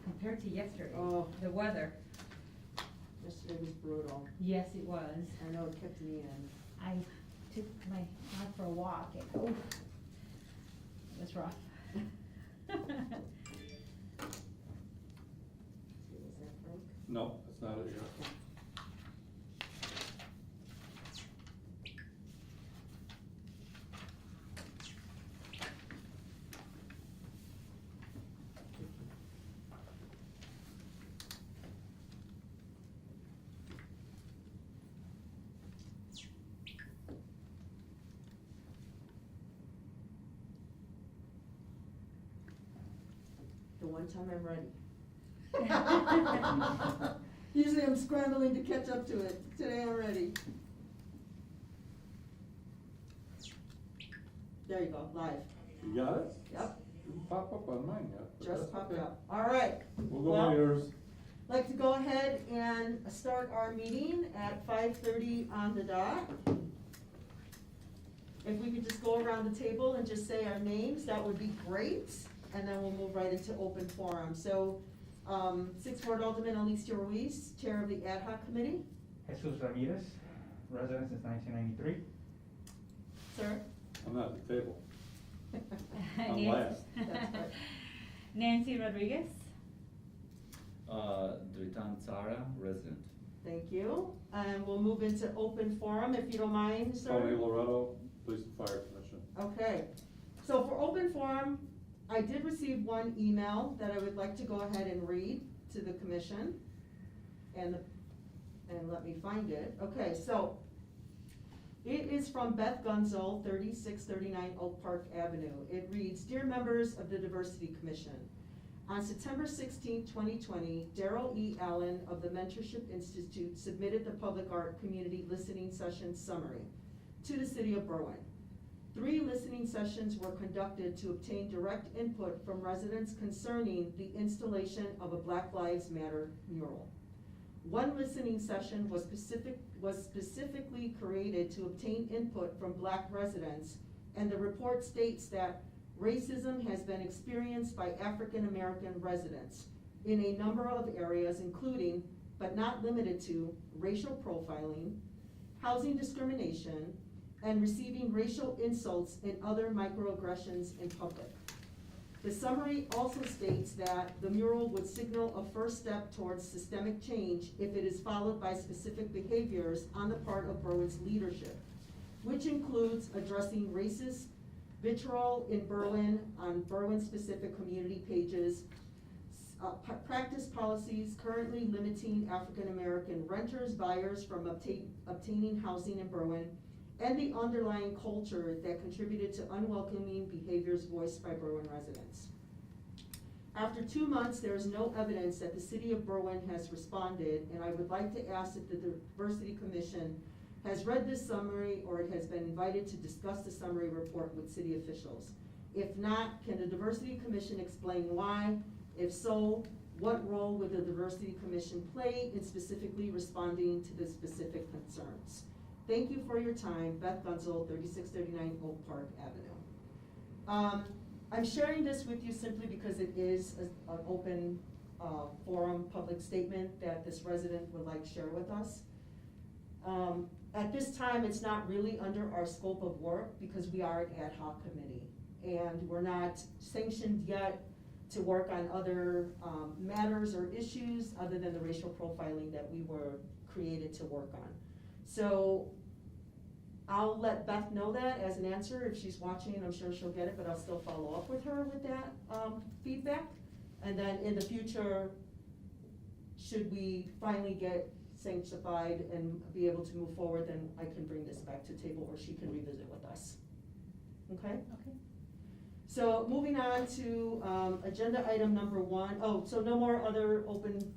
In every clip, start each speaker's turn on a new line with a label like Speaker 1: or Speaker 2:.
Speaker 1: compared to yesterday.
Speaker 2: Oh.
Speaker 1: The weather.
Speaker 2: Yesterday was brutal.
Speaker 1: Yes, it was.
Speaker 2: I know it kept me in.
Speaker 1: I took my dog for a walk and, oh, it was rough.
Speaker 2: See, was that broke?
Speaker 3: No, that's not it yet.
Speaker 2: The one time I'm ready. Usually I'm scrambling to catch up to it. Today I'm ready. There you go, live.
Speaker 3: You got it?
Speaker 2: Yep,
Speaker 3: Didn't pop up on mine yet. but
Speaker 2: just
Speaker 3: that's
Speaker 2: popped
Speaker 3: okay.
Speaker 2: up. All right.
Speaker 3: We'll go
Speaker 2: Well,
Speaker 3: by yours.
Speaker 2: I'd like to go ahead and start our meeting at 5:30 on the dot. If we could just go around the table and just say our names, that would be great, and then we'll move right into open forum. So, Sixth Ward Alderman Alicia Ruiz, Chair of the Ad-Hoc Committee.
Speaker 4: Jesus Ramirez, resident since 1993.
Speaker 2: Sir?
Speaker 3: I'm not at the table. I'm
Speaker 1: Nancy-
Speaker 3: last.
Speaker 2: That's right.
Speaker 1: Nancy Rodriguez.
Speaker 5: Dritan Tsara, resident.
Speaker 2: Thank you, and we'll move into open forum, if you don't mind, sir.
Speaker 3: Tony Loretto, Police and Fire Commission.
Speaker 2: Okay, so for open forum, I did receive one email that I would like to go ahead and read to the commission. And let me find it. Okay, so it is from Beth Gunzel, 3639 Oak Park Avenue. It reads, Dear members of the Diversity Commission, on September 16, 2020, Daryl E. Allen of the Mentorship Institute submitted the Public Art Community Listening Session Summary to the City of Berwyn. 3 listening sessions were conducted to obtain direct input from residents concerning the installation of a Black Lives Matter mural. 1 listening session was specifically created to obtain input from Black residents, and the report states that racism has been experienced by African American residents in a number of areas, including, but not limited to, racial profiling, housing discrimination, and receiving racial insults and other microaggressions in public. The summary also states that the mural would signal a first step towards systemic change if it is followed by specific behaviors on the part of Berwyn's leadership, which includes addressing racist vitriol in Berwyn on Berwyn-specific community pages, practice policies currently limiting African-American renters, buyers from obtaining housing in Berwyn, and the underlying culture that contributed to unwelcoming behaviors voiced by Berwyn residents. After 2 months, there is no evidence that the City of Berwyn has responded, and I would like to ask if the Diversity Commission has read this summary or it has been invited to discuss the summary report with city officials. If not, can the Diversity Commission explain why? If so, what role would the Diversity Commission play in specifically responding to the specific concerns? Thank you for your time. Beth Gunzel, 3639 Oak Park Avenue. I'm sharing this with you simply because it is an open forum public statement that this resident would like to share with us. At this time, it's not really under our scope of work because we are an ad hoc committee, and we're not sanctioned yet to work on other matters or issues other than the racial profiling that we were created to work on. So I'll let Beth know that as an answer. If she's watching, I'm sure she'll get it, but I'll still follow up with her with that feedback. And then in the future, should we finally get sanctified and be able to move forward, then I can bring this back to table or she can revisit with us. Okay?
Speaker 1: Okay.
Speaker 2: So moving on to agenda item number 1. Oh, so no more other open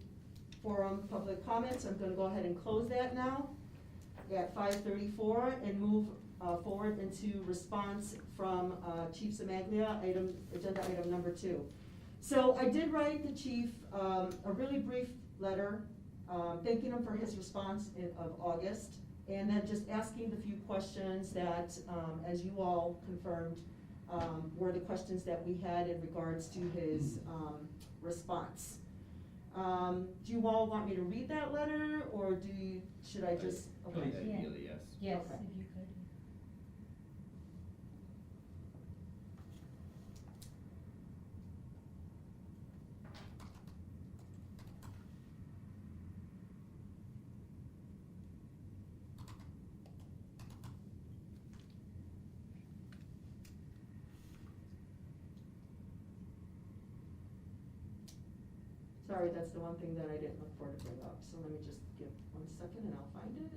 Speaker 2: forum public comments. I'm gonna go ahead and close that now at 5:34 and move forward into response from Chief Cimaglia, agenda item number 2. So I did write the chief a really brief letter thanking him for his response of August, and then just asking the few questions that, as you all confirmed, were the questions that we had in regards to his response. Do you all want me to read that letter, or should I just? Okay.
Speaker 4: Please.
Speaker 5: Ideally, yes.
Speaker 1: Yes,
Speaker 2: Okay.
Speaker 1: if you could.
Speaker 2: Sorry, that's the one thing that I didn't look for to bring up, so let me just give 1 second and I'll find it.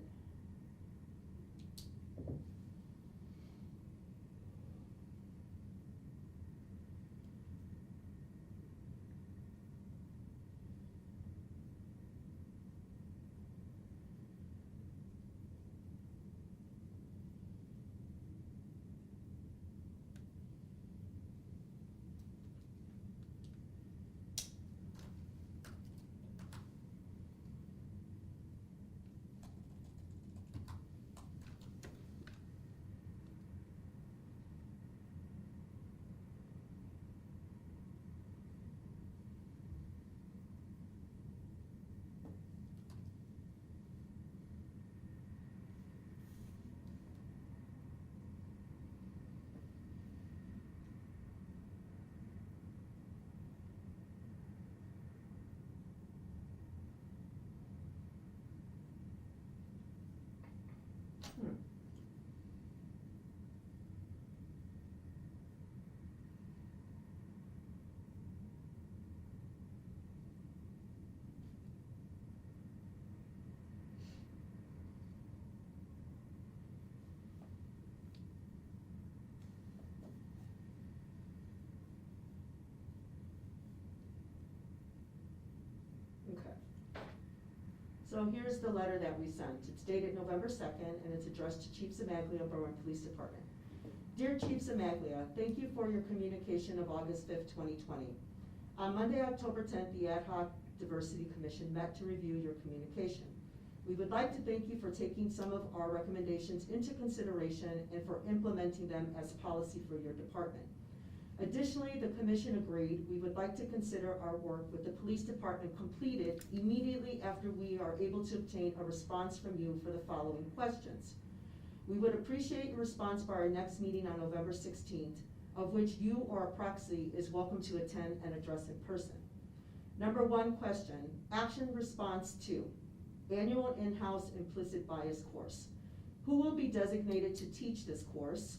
Speaker 2: Okay. So here's the letter that we sent. It's dated November 2nd, and it's addressed to Chief Cimaglia, Berwyn Police Department. Dear Chief Cimaglia, thank you for your communication of August 5th, 2020. On Monday, October 10th, the Ad-Hoc Diversity Commission met to review your communication. We would like to thank you for taking some of our recommendations into consideration and for implementing them as policy for your department. Additionally, the commission agreed we would like to consider our work with the police department completed immediately after we are able to obtain a response from you for the following questions. We would appreciate your response by our next meeting on November 16th, of which you or a proxy is welcome to attend and address in person. Number 1 question, action response 2, annual in-house implicit bias course. Who will be designated to teach this course?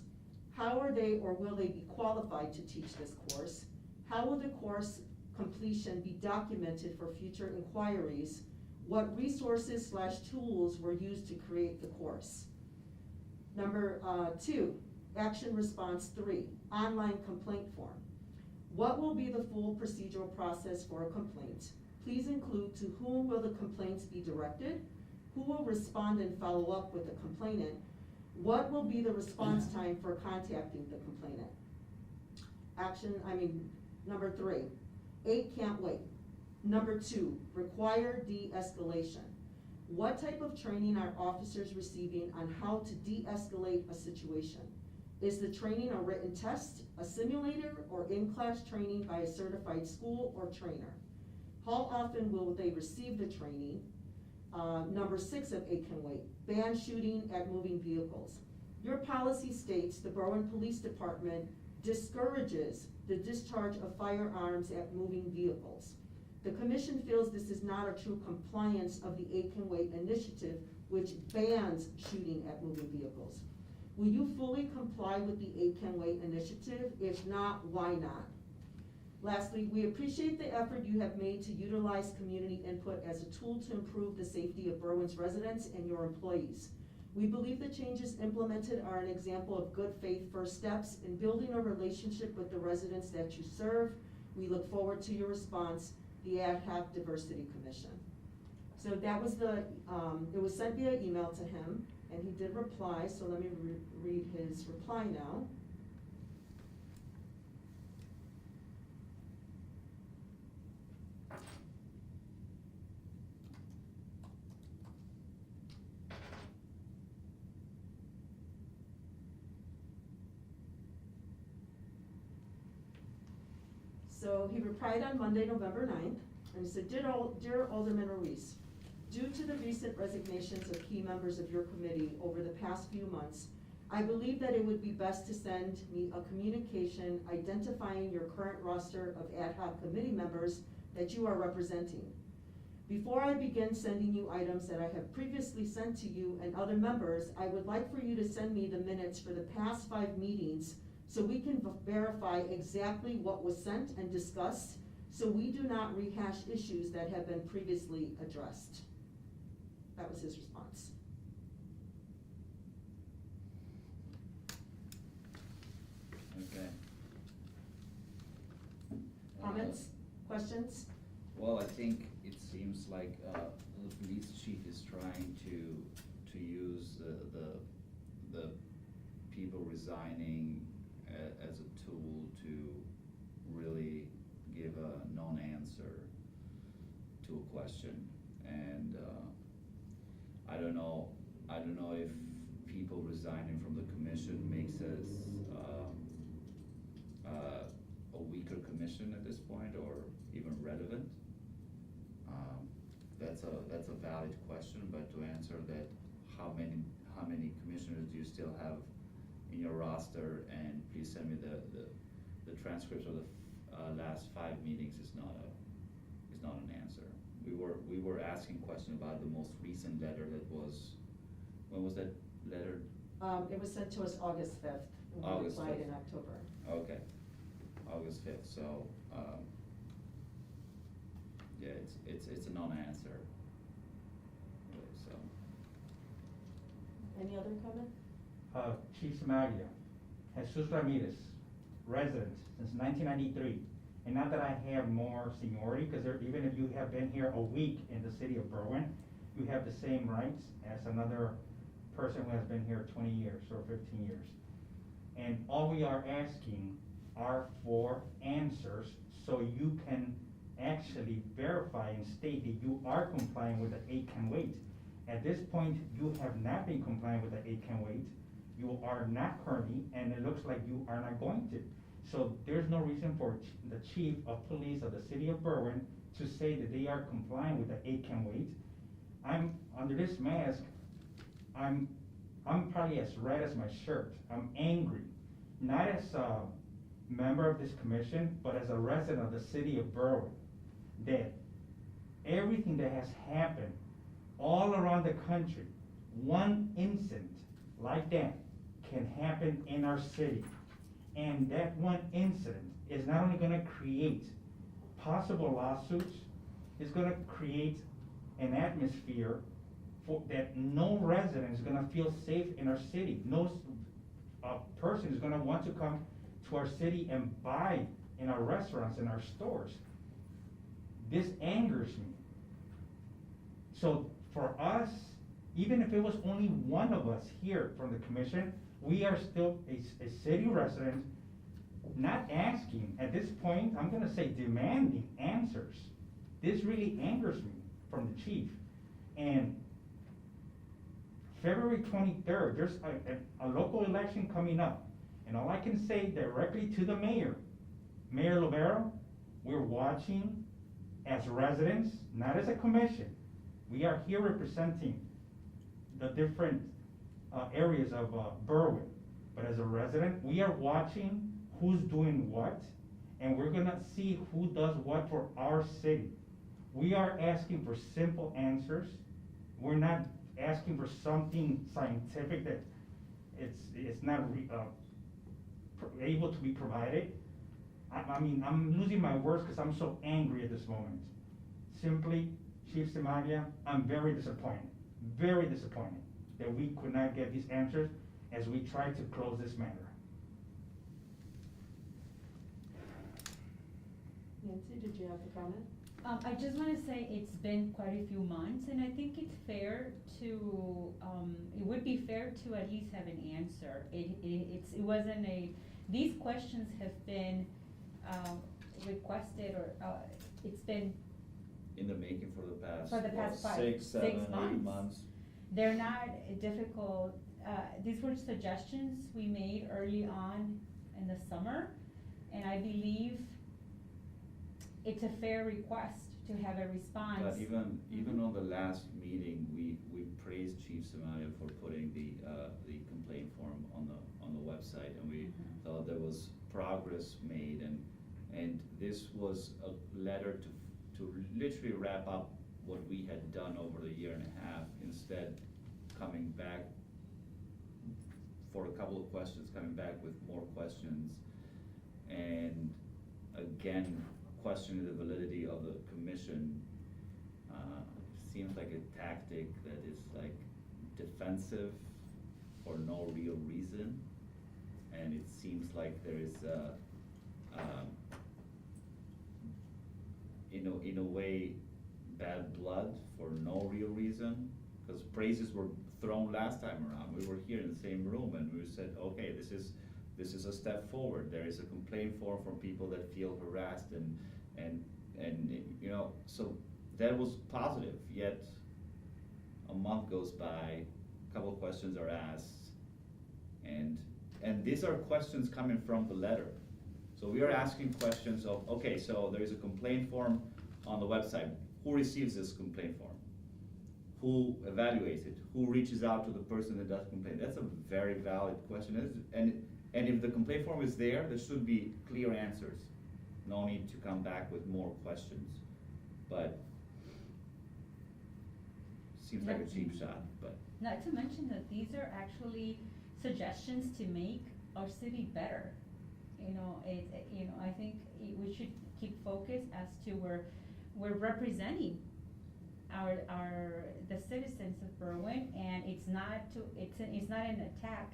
Speaker 2: How are they or will they be qualified to teach this course? How will the course completion be documented for future inquiries? What resources/tools were used to create the course? Number 2, action response 3, online complaint form. What will be the full procedural process for a complaint? Please include to whom will the complaints be directed? Who will respond and follow up with the complainant? What will be the response time for contacting the complainant? Number 3, 8 can't wait. Number 2, require de-escalation. What type of training are officers receiving on how to de-escalate a situation? Is the training a written test, a simulator, or in-class training by a certified school or trainer? How often will they receive the training? Number 6 of 8 can wait, ban shooting at moving vehicles. Your policy states the Berwyn Police Department discourages the discharge of firearms at moving vehicles. The commission feels this is not a true compliance of the 8 can wait initiative, which bans shooting at moving vehicles. Will you fully comply with the 8 can wait initiative? If not, why not? Lastly, we appreciate the effort you have made to utilize community input as a tool to improve the safety of Berwyn's residents and your employees. We believe the changes implemented are an example of good faith first steps in building a relationship with the residents that you serve. We look forward to your response, the Ad-Hoc Diversity Commission. So that was it was sent via email to him, and he did reply, so let me read his reply now. So he replied on Monday, November 9th. And he said, Dear Alderman Ruiz, due to the recent resignations of key members of your committee over the past few months, I believe that it would be best to send me a communication identifying your current roster of ad hoc committee members that you are representing. Before I begin sending you items that I have previously sent to you and other members, I would like for you to send me the minutes for the past 5 meetings so we can verify exactly what was sent and discussed, so we do not rehash issues that have been previously addressed. That was his response.
Speaker 5: Okay.
Speaker 2: Comments, questions?
Speaker 5: Well, I think it seems like, the police chief is trying to use the people resigning as a tool to really give a non-answer to a question. And, I don't know if people resigning from the commission makes us, a weaker commission at this point, or even relevant. That's a valid question, but to answer that, how many commissioners do you still have in your roster, and please send me the transcripts of the last 5 meetings is not an answer. We were asking questions about the most recent letter that was, when was that letter?
Speaker 2: It was sent to us August 5th, and we
Speaker 5: August
Speaker 2: replied
Speaker 5: 5th.
Speaker 2: in October.
Speaker 5: Okay, August 5th, so, yeah, it's a non-answer, really, so.
Speaker 2: Any other comment?
Speaker 4: Chief Cimaglia, Jesus Ramirez, resident since 1993. And not that I have more seniority, because even if you have been here a week in the city of Berwyn, you have the same rights as another person who has been here 20 years or 15 years. And all we are asking are for answers so you can actually verify and state that you are complying with the 8 can wait. At this point, you have not been complying with the 8 can wait. You are not currently, and it looks like you are not going to. So there's no reason for the chief of police of the city of Berwyn to say that they are complying with the 8 can wait. I'm, under this mask, I'm probably as red as my shirt. I'm angry, not as a member of this commission, but as a resident of the city of Berwyn, that everything that has happened all around the country, one incident like that can happen in our city. And that one incident is not only gonna create possible lawsuits, it's gonna create an atmosphere that no resident is gonna feel safe in our city. No person is gonna want to come to our city and buy in our restaurants and our stores. This angers me. So for us, even if it was only one of us here from the commission, we are still a city resident, not asking, at this point, I'm gonna say demanding answers. This really angers me from the chief. And February 23rd, there's a local election coming up. And all I can say directly to the mayor, Mayor Lovera, we're watching as residents, not as a commission. We are here representing the different areas of Berwyn. But as a resident, we are watching who's doing what, and we're gonna see who does what for our city. We are asking for simple answers. We're not asking for something scientific that it's not able to be provided. I mean, I'm losing my words because I'm so angry at this moment. Simply, Chief Cimaglia, I'm very disappointed that we could not get these answers as we try to close this matter.
Speaker 2: Nancy, did you have a comment?
Speaker 1: I just wanna say it's been quite a few months, and I think it's fair to, it would be fair to at least have an answer. It wasn't these questions have been, requested, or, it's been,
Speaker 5: In the making for the past.
Speaker 1: For the past
Speaker 5: what,
Speaker 1: 5,
Speaker 5: 6, 7,
Speaker 1: 6
Speaker 5: 8
Speaker 1: months.
Speaker 5: months.
Speaker 1: they're not difficult. These were suggestions we made early on in the summer, and I believe it's a fair request to have a response.
Speaker 5: But even on the last meeting, we praised Chief Cimaglia for putting the complaint form on the website, and we thought there was progress made, and this was a letter to literally wrap up what we had done over the year and a half, instead coming back for a couple of questions, coming back with more questions, and again, questioning the validity of the commission. Seems like a tactic that is like defensive for no real reason, and it seems like there is in a way bad blood for no real reason, because praises were thrown last time around. We were here in the same room and we said, okay, this is a step forward. There is a complaint form from people that feel harassed, and so that was positive. Yet a month goes by, a couple of questions are asked, and these are questions coming from the letter. So we are asking questions of, okay, so there is a complaint form on the website. Who receives this complaint form? Who evaluates it? Who reaches out to the person that does complain? That's a very valid question. And if the complaint form is there should be clear answers. No need to come back with more questions. But seems like a cheap shot, but.
Speaker 1: Not to mention that these are actually suggestions to make our city better. I think we should keep focus as to where we're representing the citizens of Berwyn, and it's not an attack.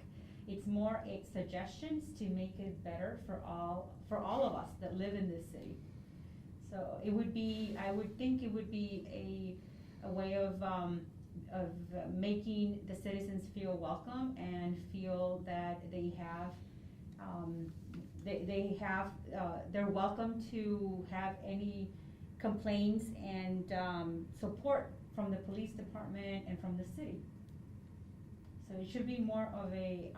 Speaker 1: It's more suggestions to make it better for all of us that live in this city. So I would think it would be a way of making the citizens feel welcome and feel that they're welcome to have any complaints and support from the police department and from the city. So it should be more of a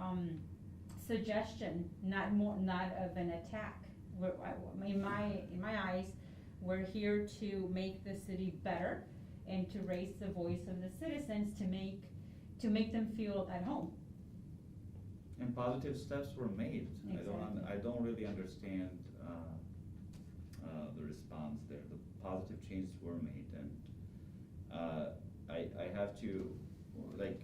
Speaker 1: suggestion, not of an attack. In my eyes, we're here to make the city better and to raise the voice of the citizens to make them feel at home.
Speaker 5: And positive steps were made.
Speaker 1: Exactly.
Speaker 5: I don't really understand the response there. The positive changes were made, and I have to, like,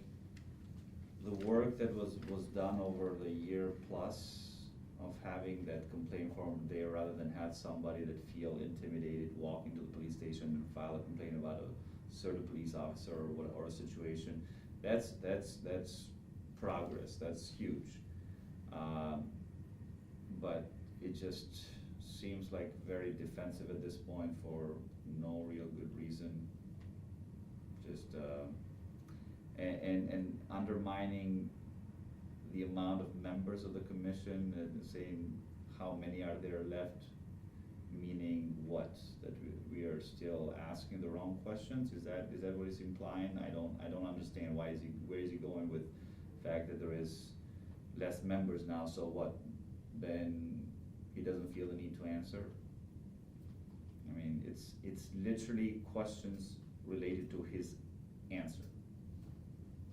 Speaker 5: the work that was done over the year plus of having that complaint form there, rather than have somebody that feel intimidated walk into the police station and file a complaint about a certain police officer or a situation. That's progress. That's huge. But it just seems like very defensive at this point for no real good reason. Just and undermining the amount of members of the commission and saying how many are there left, meaning what? That we are still asking the wrong questions? Is that what it's implying? I don't understand. Where is he going with the fact that there is less members now, so what? Then he doesn't feel the need to answer? I mean, it's literally questions related to his answer.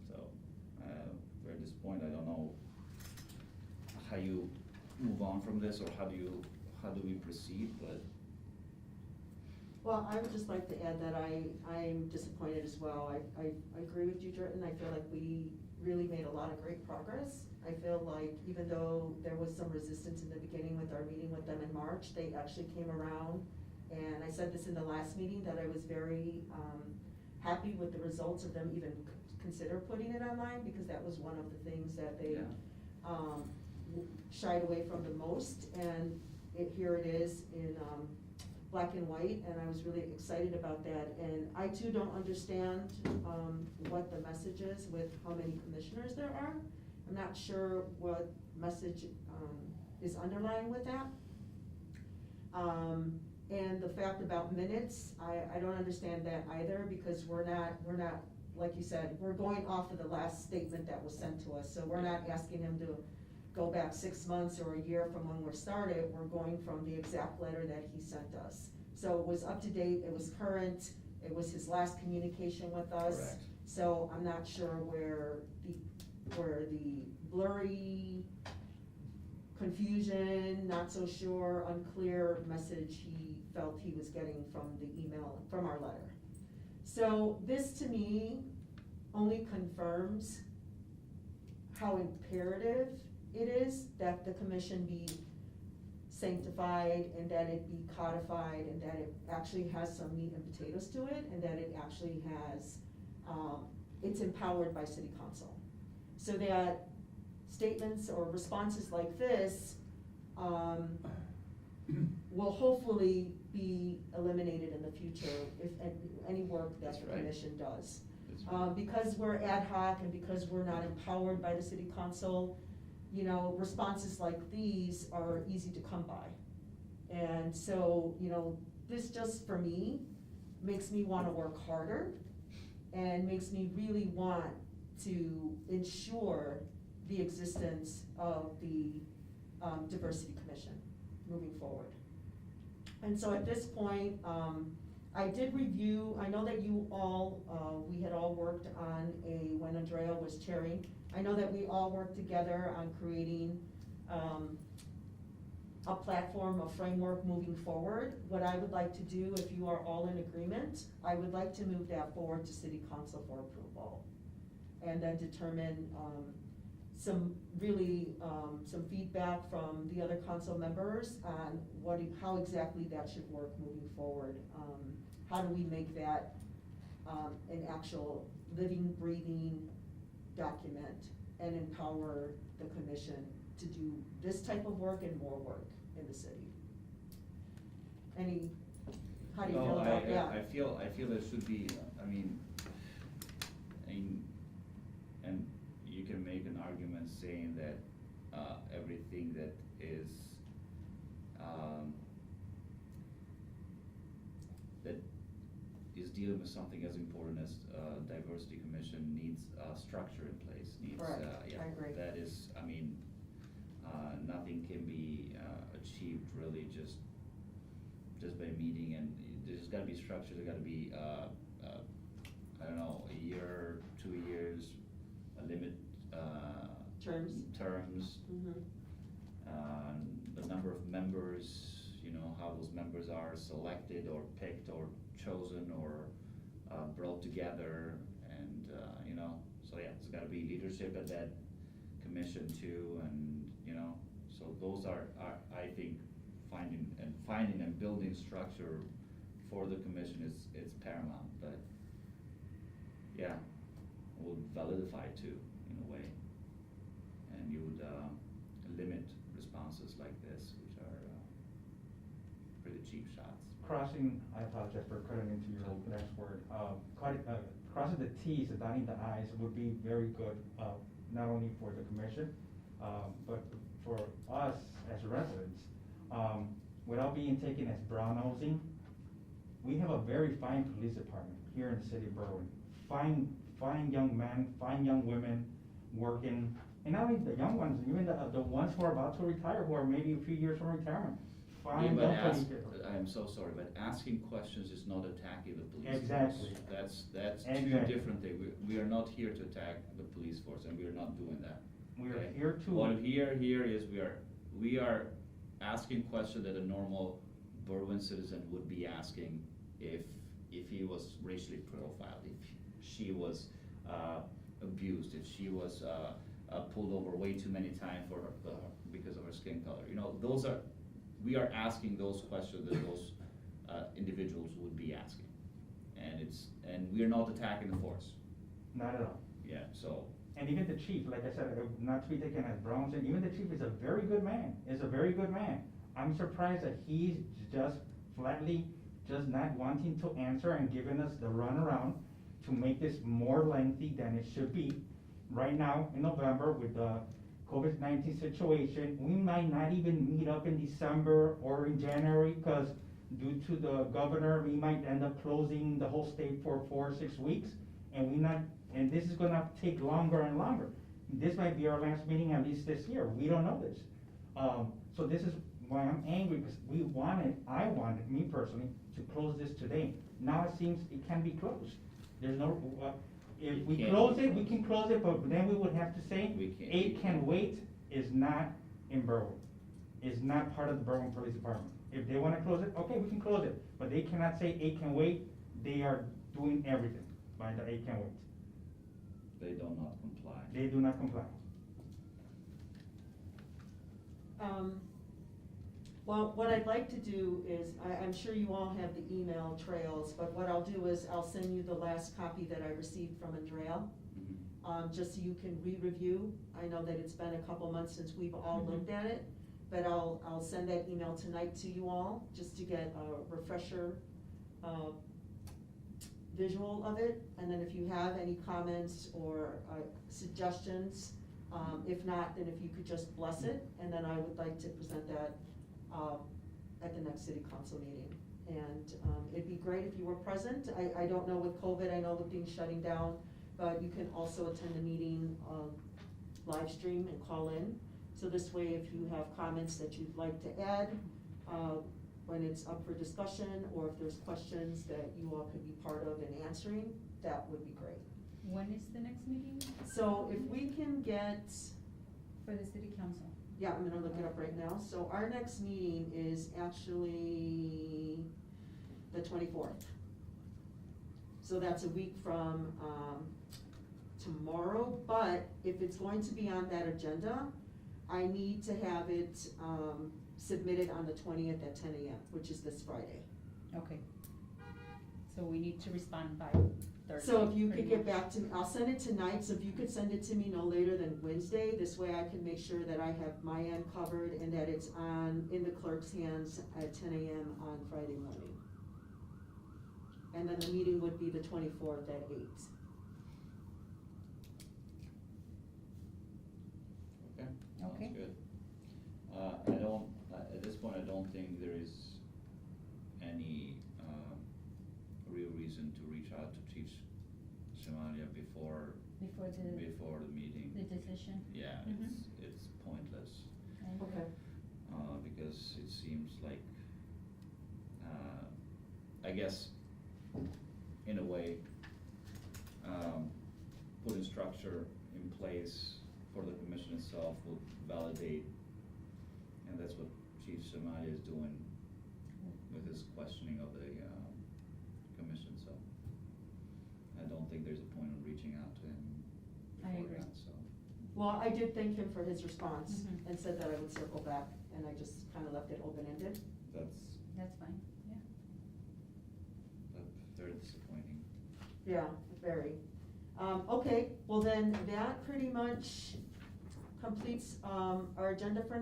Speaker 5: So, we're at this point, I don't know how you move on from this, or how do we proceed, but.
Speaker 2: Well, I would just like to add that I'm disappointed as well. I agree with you, Jordan. I feel like we really made a lot of great progress. I feel like even though there was some resistance in the beginning with our meeting with them in March, they actually came around. And I said this in the last meeting, that I was very happy with the results of them even consider putting it online, because that was one of the things that they shied away from the most. And here it is in black and white, and I was really excited about that. And I too don't understand what the message is with how many commissioners there are. I'm not sure what message is underlying with that. And the fact about minutes, I don't understand that either, because we're not, like you said, we're going off of the last statement that was sent to us. So we're not asking him to go back 6 months or a year from when we started. We're going from the exact letter that he sent us. So it was up to date, it was current, it was his last communication with us.
Speaker 5: Correct.
Speaker 2: So I'm not sure where the blurry, confusion, not so sure, unclear message he felt he was getting from the email, from our letter. So this to me only confirms how imperative it is that the commission be sanctified and that it be codified and that it actually has some meat and potatoes to it and that it actually has, it's empowered by city council. So that statements or responses like this, will hopefully be eliminated in the future if any work that
Speaker 5: That's
Speaker 2: the
Speaker 5: right.
Speaker 2: commission does.
Speaker 5: That's right.
Speaker 2: Because we're ad hoc and because we're not empowered by the city council, you know, responses like these are easy to come by. And so, you know, this just for me makes me wanna work harder and makes me really want to ensure the existence of the Diversity Commission moving forward. And so at this point, I did review, I know that you all, we had all worked on when Andrea was chairing, I know that we all worked together on creating a platform, a framework moving forward. What I would like to do, if you are all in agreement, I would like to move that forward to City Council for approval. And then determine some feedback from the other council members on how exactly that should work moving forward. How do we make that an actual living, breathing document and empower the commission to do this type of work and more work in the city? How do you feel about that?
Speaker 5: I feel there should be, and you can make an argument saying that, everything that is, that is dealing with something as important as, diversity commission needs a structure in place, needs,
Speaker 2: Correct.
Speaker 5: yeah.
Speaker 2: I agree.
Speaker 5: That is, nothing can be, achieved really just by meeting, and there's gotta be structure, there's gotta be, I don't know, a year, 2 years, a limit, terms,
Speaker 2: Mhm.
Speaker 5: the number of members, you know, how those members are selected or picked or chosen or, brought together, and, you know, so yeah, there's gotta be leadership at that commission too, and, you know, so those are, I think, finding and building structure for the commission is paramount, but, yeah, will validify too, in a way. And you would, limit responses like this, which are, pretty cheap shots.
Speaker 4: Crossing, I apologize for cutting into your last word, crossing the Ts and dotting the Is would be very good, not only for the commission, but for us as residents. Without being taken as brown nosing, we have a very fine police department here in the city of Berwyn. Fine young men, fine young women working, and not only the young ones, even the ones who are about to retire, who are maybe a few years from retirement. Fine
Speaker 5: Yeah,
Speaker 4: young
Speaker 5: but
Speaker 4: police people.
Speaker 5: I'm so sorry, but asking questions is not attacking the police
Speaker 4: Exactly.
Speaker 5: force. That's two
Speaker 4: Exactly.
Speaker 5: different things. We are not here to attack the police force, and we are not doing that.
Speaker 4: We are
Speaker 5: okay?
Speaker 4: here to.
Speaker 5: What here is we are asking questions that a normal Berwyn citizen would be asking if he was racially profiled, if she was abused, if she was pulled over way too many times because of her skin color. You know, we are asking those questions that those individuals would be asking, and we are not attacking the force.
Speaker 4: Not at all.
Speaker 5: Yeah, so.
Speaker 4: And even the chief, like I said, not to be taken as Browns, and even the chief is a very good man, I'm surprised that he's just flatly just not wanting to answer and giving us the runaround to make this more lengthy than it should be. Right now, in November, with the COVID-19 situation, we might not even meet up in December or in January, because due to the governor, we might end up closing the whole state for 4 or 6 weeks, and this is gonna take longer and longer. This might be our last meeting, at least this year, we don't know this. So this is why I'm angry, because I wanted, me personally, to close this today. Now it seems it can be closed. There's no, if
Speaker 5: It
Speaker 4: we
Speaker 5: can't
Speaker 4: close
Speaker 5: be
Speaker 4: it, we
Speaker 5: closed.
Speaker 4: can close it, but then we would have to say,
Speaker 5: We can't.
Speaker 4: 8 can wait is not in Berwyn. Is not part of the Berwyn Police Department. If they wanna close it, okay, we can close it, but they cannot say 8 can wait. They are doing everything by the 8 can wait.
Speaker 5: They do not comply.
Speaker 4: They do not comply.
Speaker 2: Well, what I'd like to do is, I'm sure you all have the email trails, but what I'll do is I'll send you the last copy that I received from Andrea,
Speaker 5: Mhm.
Speaker 2: just so you can re-review. I know that it's been a couple months since we've all
Speaker 1: Mhm.
Speaker 2: looked at it, but I'll send that email tonight to you all, just to get a refresher, visual of it. And then if you have any comments or, suggestions, if not, then if you could just bless it, and then I would like to present that at the next city council meeting. And it'd be great if you were present. I don't know with COVID, I know with things shutting down, but you can also attend the meeting, live stream and call in. So this way, if you have comments that you'd like to add, when it's up for discussion, or if there's questions that you all could be part of in answering, that would be great.
Speaker 1: When is the next meeting
Speaker 2: So if we can get,
Speaker 1: for the city council?
Speaker 2: yeah, I'm gonna look it up right now. So our next meeting is actually the 24th. So that's a week from, tomorrow, but if it's going to be on that agenda, I need to have it, submitted on the 20th at 10 a.m., which is this Friday.
Speaker 1: Okay. So we need to respond by Thursday.
Speaker 2: So if you
Speaker 1: pretty
Speaker 2: could get
Speaker 1: much.
Speaker 2: back to me, I'll send it tonight, so if you could send it to me no later than Wednesday, this way I can make sure that I have my end covered and that it's in the clerk's hands at 10 a.m. on Friday morning. And then the meeting would be the 24th at 8.
Speaker 5: Okay,
Speaker 1: Okay.
Speaker 5: sounds good. At this point, I don't think there is any, real reason to reach out to Chief Cimaglia before
Speaker 1: Before
Speaker 5: the meeting.
Speaker 1: the decision.
Speaker 5: Yeah,
Speaker 1: Mhm.
Speaker 5: it's pointless,
Speaker 1: I agree.
Speaker 2: Okay.
Speaker 5: because it seems like, I guess, in a way, putting structure in place for the commission itself will validate, and that's what Chief Cimaglia is doing with his questioning of the, commission, so I don't think there's a point in reaching out to him
Speaker 1: I
Speaker 5: before
Speaker 1: agree.
Speaker 5: that, so.
Speaker 2: Well, I did thank him for his response
Speaker 1: Mhm.
Speaker 2: and said that I would circle back, and I just kinda left it open-ended.
Speaker 1: That's fine, yeah.
Speaker 5: That's very disappointing.
Speaker 2: Yeah, very. Okay, well then, that pretty much completes, our agenda for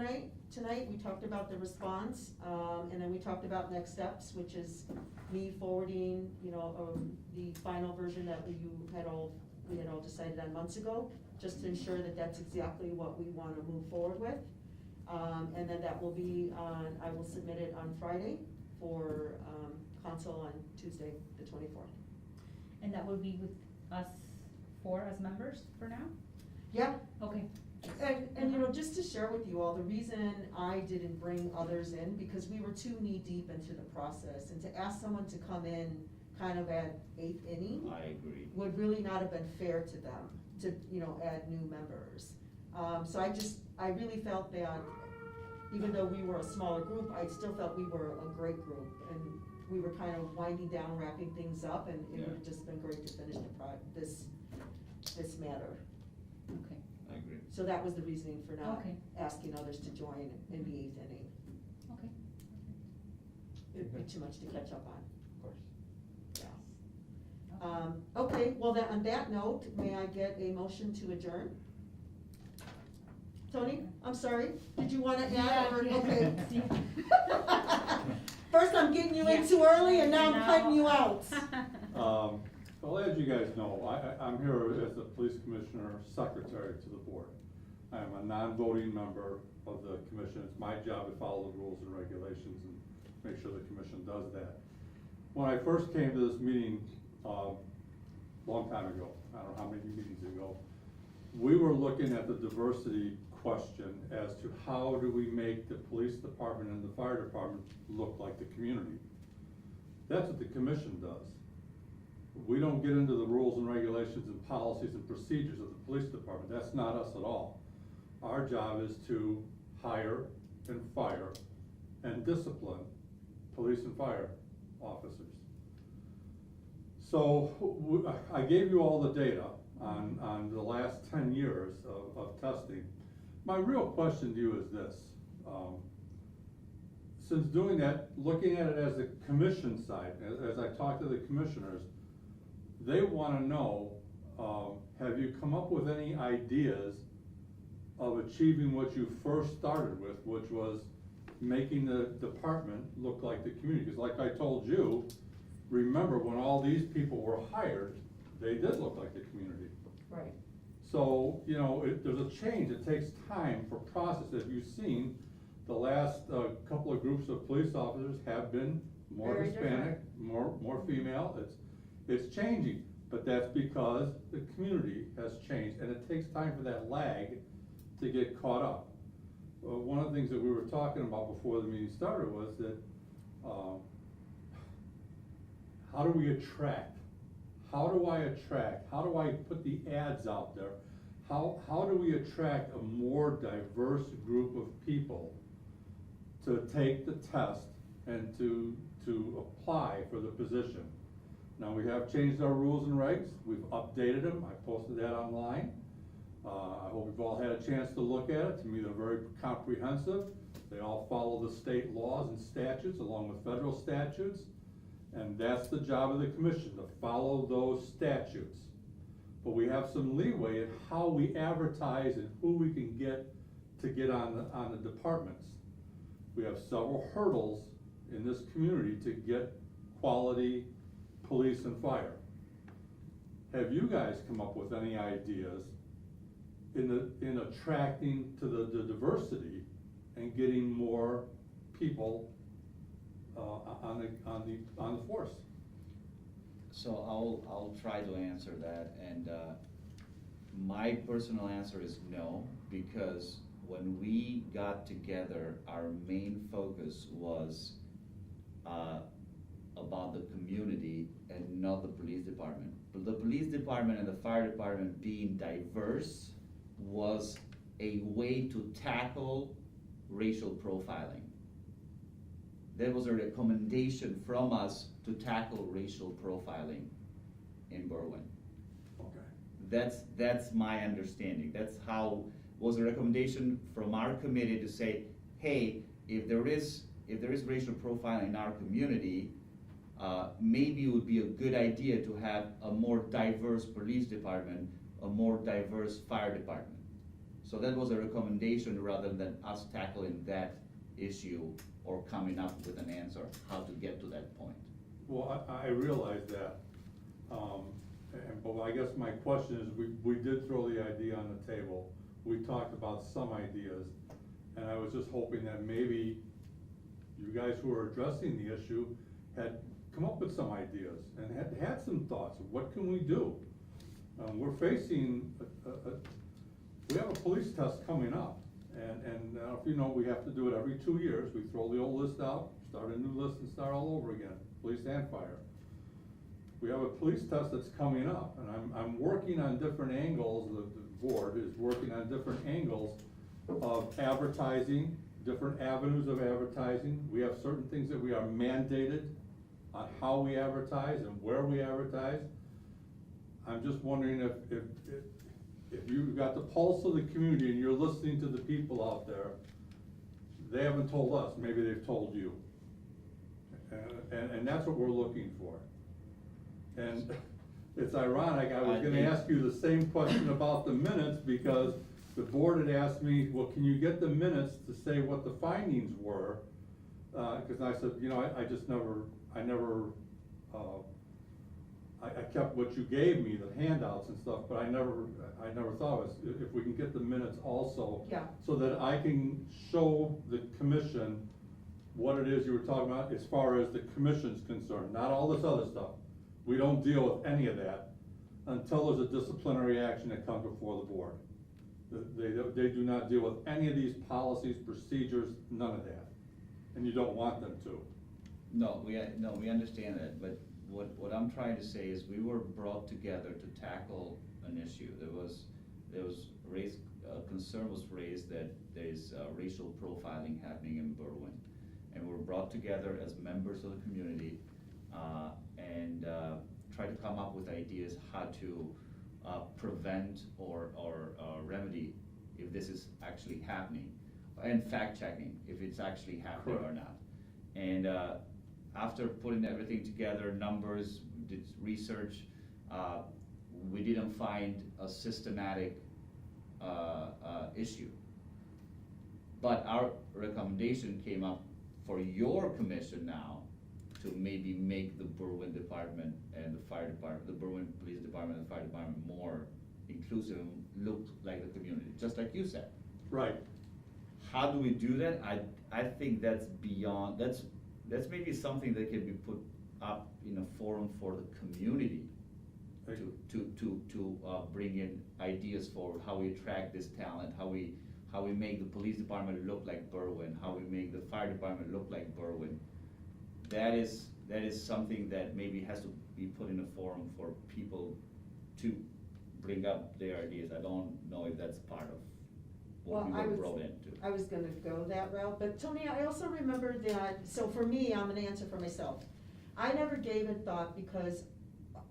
Speaker 2: tonight. We talked about the response, and then we talked about next steps, which is me forwarding, the final version that we had all decided on months ago, just to ensure that that's exactly what we wanna move forward with. And then that will be I will submit it on Friday for, council on Tuesday, the 24th.
Speaker 1: And that will be with us four as members for now?
Speaker 2: Yeah,
Speaker 1: Okay.
Speaker 2: and just to share with you all, the reason I didn't bring others in, because we were too knee-deep into the process, and to ask someone to come in kind of at 8th inning
Speaker 5: I agree.
Speaker 2: would really not have been fair to them, to, add new members. So I really felt that, even though we were a smaller group, I still felt we were a great group, and we were kind of winding down, wrapping things up, and it would have just been great to finish this matter.
Speaker 1: Okay.
Speaker 5: I agree.
Speaker 2: So that was the reasoning for not
Speaker 1: Okay.
Speaker 2: asking others to join in the 8th inning.
Speaker 1: Okay.
Speaker 2: It'd be too much to catch up on,
Speaker 4: Of course.
Speaker 2: yeah. Okay, well, on that note, may I get a motion to adjourn? Tony, I'm sorry, did you wanna add, or,
Speaker 1: Yeah,
Speaker 2: okay?
Speaker 1: yeah.
Speaker 2: First I'm getting you in
Speaker 1: Yeah.
Speaker 2: too early, and now I'm
Speaker 1: No.
Speaker 2: cutting you out.
Speaker 3: Well, as you guys know, I'm here as the police commissioner secretary to the board. I am a non-voting member of the commission. It's my job to follow the rules and regulations and make sure the commission does that. When I first came to this meeting, long time ago, I don't know how many meetings ago, we were looking at the diversity question as to how do we make the police department and the fire department look like the community. That's what the commission does. We don't get into the rules and regulations and policies and procedures of the police department. That's not us at all. Our job is to hire and fire and discipline police and fire officers. So I gave you all the data on the last 10 years of testing. My real question to you is this. Since doing that, looking at it as a commission side, as I talk to the commissioners, they want to know, have you come up with any ideas of achieving what you first started with, which was making the department look like the community? Because like I told you, remember when all these people were hired, they did look like the community.
Speaker 2: Right.
Speaker 3: So, you know, there's a change. It takes time for process. As you've seen, the last couple of groups of police officers have been more
Speaker 2: Very
Speaker 3: Hispanic, more female. It's changing, but that's because the community has changed, and it takes time for that lag to get caught up. One of the things that we were talking about before the meeting started was that how do we attract? How do I attract? How do I put the ads out there? How do we attract a more diverse group of people to take the test and to apply for the position? Now, we have changed our rules and regs. We've updated them. I posted that online. I hope you've all had a chance to look at it. To me, they're very comprehensive. They all follow the state laws and statutes along with federal statutes. And that's the job of the commission, to follow those statutes. But we have some leeway in how we advertise and who we can get to get on the departments. We have several hurdles in this community to get quality police and fire. Have you guys come up with any ideas in attracting to the diversity and getting more people on the force?
Speaker 5: So I'll try to answer that, and my personal answer is no, because when we got together, our main focus was about the community and not the police department. But the police department and the fire department being diverse was a way to tackle racial profiling. There was a recommendation from us to tackle racial profiling in Berwyn.
Speaker 3: Okay.
Speaker 5: That's my understanding. That's how was a recommendation from our committee to say, hey, if there is racial profiling in our community, maybe it would be a good idea to have a more diverse police department, a more diverse fire department. So that was a recommendation rather than us tackling that issue or coming up with an answer how to get to that point.
Speaker 3: Well, I realize that, but I guess my question is, we did throw the idea on the table. We talked about some ideas, and I was just hoping that maybe you guys who are addressing the issue had come up with some ideas and had some thoughts of what can we do. We're facing, we have a police test coming up, and if you know, we have to do it every 2 years. We throw the old list out, start a new list, and start all over again, police and fire. We have a police test that's coming up, and I'm working on different angles. The board is working on different angles of advertising, different avenues of advertising. We have certain things that we are mandated on how we advertise and where we advertise. I'm just wondering if you've got the pulse of the community and you're listening to the people out there, they haven't told us, maybe they've told you. And that's what we're looking for. And it's ironic, I was gonna ask you the same question about the minutes, because the board had asked me, well, can you get the minutes to say what the findings were? Cause I said, you know, I kept what you gave me, the handouts and stuff, but I never thought was if we can get the minutes also.
Speaker 2: Yeah.
Speaker 3: So that I can show the commission what it is you were talking about as far as the commission's concerned, not all this other stuff. We don't deal with any of that until there's a disciplinary action that comes before the board. They do not deal with any of these policies, procedures, none of that. And you don't want them to.
Speaker 5: No, we understand that, but what I'm trying to say is we were brought together to tackle an issue. There was raised, concern was raised that there's racial profiling happening in Berwyn. And we're brought together as members of the community, and try to come up with ideas how to prevent or remedy if this is actually happening, and fact-checking if it's actually happening or
Speaker 3: Correct.
Speaker 5: not. And after putting everything together, numbers, did research, we didn't find a systematic issue. But our recommendation came up for your commission now to maybe make the Berwyn Department and the Fire Department, the Berwyn Police Department and Fire Department more inclusive and look like the community, just like you said.
Speaker 3: Right.
Speaker 5: How do we do that? I think that's beyond, that's maybe something that can be put up in a forum for the community to bring in ideas for how we attract this talent, how we make the police department look like Berwyn, how we make the fire department look like Berwyn. That is something that maybe has to be put in a forum for people to bring up their ideas. I don't know if that's part of what we were brought into.
Speaker 2: I was gonna go that route, but Tony, I also remember that, so for me, I'm gonna answer for myself. I never gave it thought because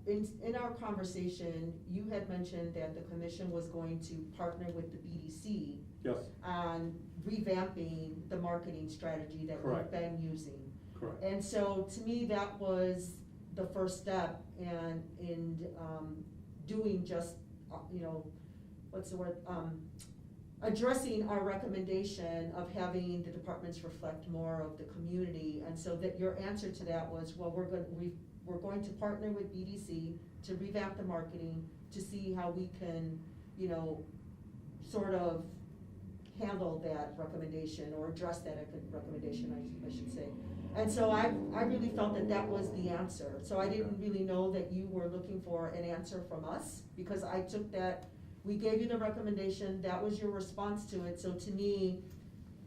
Speaker 2: in our conversation, you had mentioned that the commission was going to partner with the BDC
Speaker 3: Yes,
Speaker 2: on revamping the marketing strategy that we've
Speaker 3: Correct.
Speaker 2: been using.
Speaker 3: correct.
Speaker 2: And so to me, that was the first step in doing just, what's the word? Addressing our recommendation of having the departments reflect more of the community. And so that your answer to that was, well, we're going to partner with BDC to revamp the marketing, to see how we can, sort of handle that recommendation or address that recommendation, I should say. And so I really felt that that was the answer. So I didn't really know that you were looking for an answer from us, because I took that, we gave you the recommendation, that was your response to it. So to me,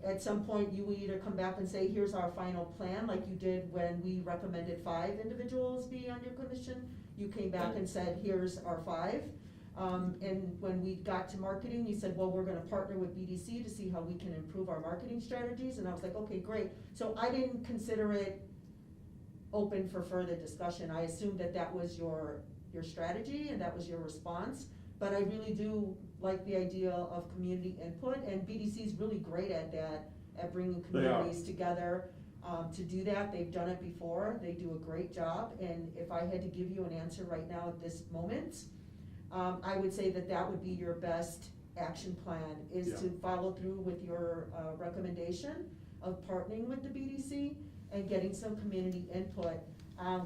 Speaker 2: at some point, you would either come back and say, here's our final plan, like you did when we recommended 5 individuals be on your commission. You came back and said, here's our 5. And when we got to marketing, you said, well, we're gonna partner with BDC to see how we can improve our marketing strategies. And I was like, okay, great. So I didn't consider it open for further discussion. I assumed that that was your strategy and that was your response. But I really do like the idea of community input, and BDC is really great at that, at bringing communities together. To do that, they've done it before, they do a great job, and if I had to give you an answer right now at this moment, I would say that that would be your best action plan, is to follow through with your recommendation of partnering with the BDC and getting some community input on